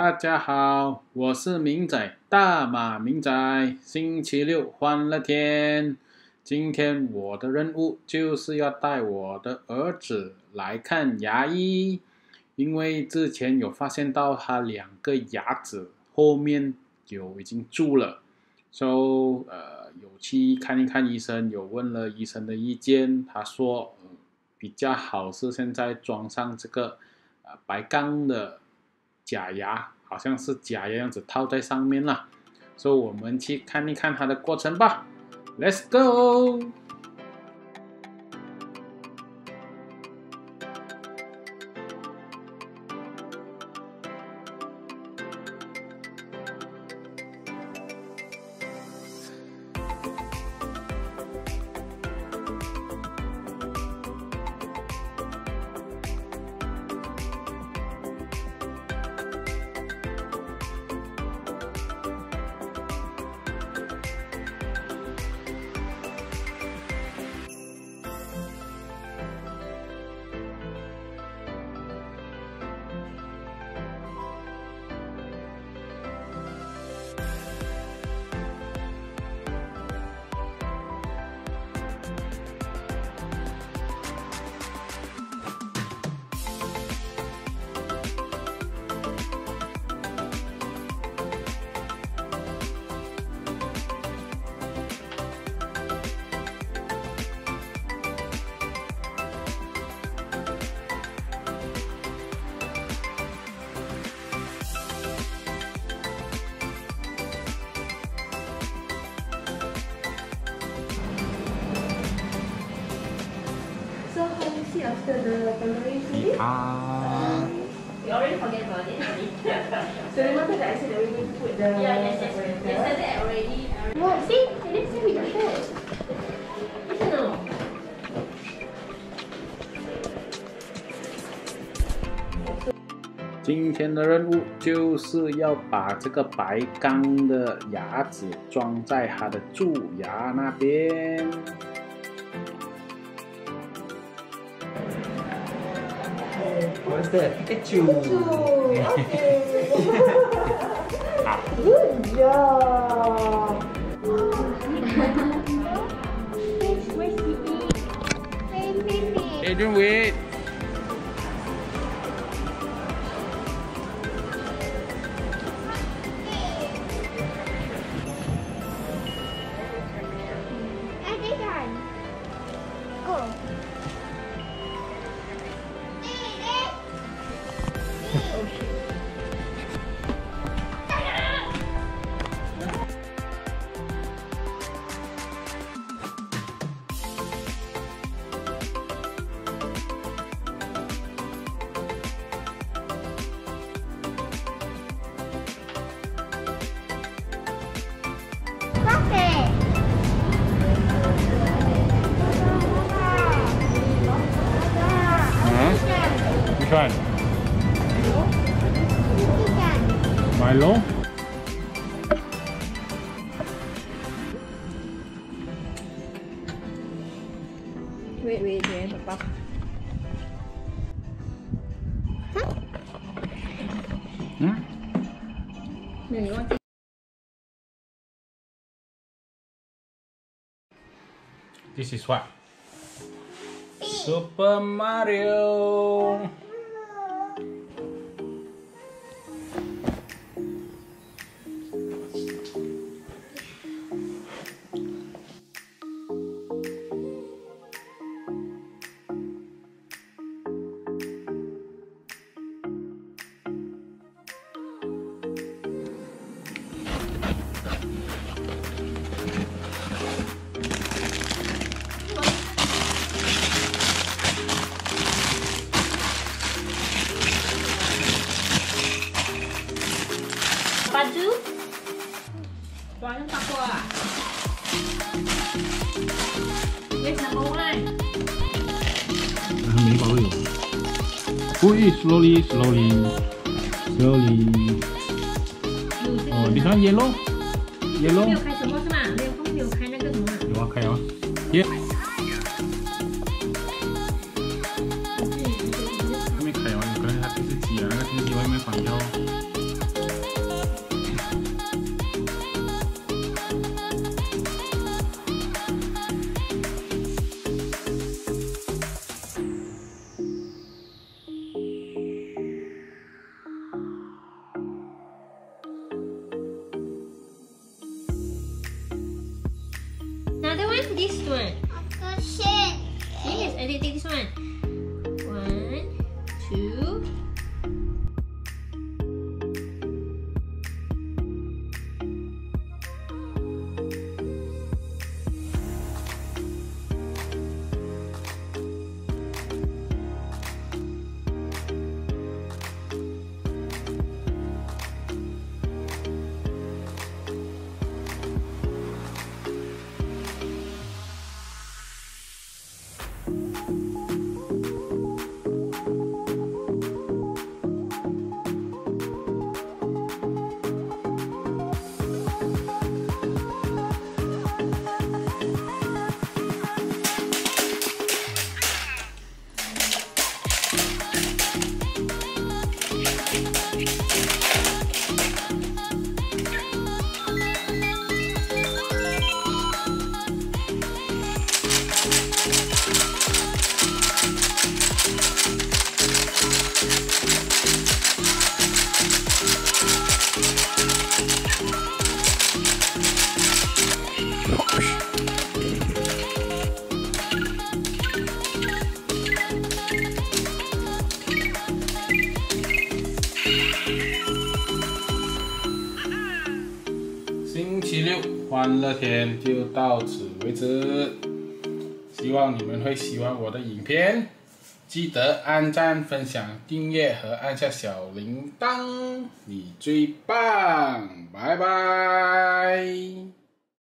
大家好，我是明仔，大马明仔。星期六欢乐天，今天我的任务就是要带我的儿子来看牙医，因为之前有发现到他2个牙齿后面已经蛀了，有去看一看医生，有问了医生的意见，他说比较好是现在装上这个白钢的假牙，好像是假牙样子套在上面了，所以我们去看一看它的过程吧。Let's go！So how you see after the temporary surgery? We already forget about it. So remember that I said that we're going to put the Yes. Yesterday I already. What? See? I didn't say with your shirt. No. 今天的任务就是要把这个白钢的牙齿装在他的蛀牙那边。What's that? Keju. Okay. Good job. Adrian, wait. Go. Which one? Milo? Wait, Papa. No, you want to... This is what? Super Mario! Baju? Baju tak kuat. Yes, number 1. 没保佑。Wait, slowly. Oh, this one yellow. 没有开什么是吗？没有开那个什么。有啊，开啊。耶。还没开完，可能它电视机啊，那个电视机外面放掉。欢乐天就到此为止，希望你们会喜欢我的影片，记得按赞、分享、订阅和按下小铃铛，你最棒，拜拜。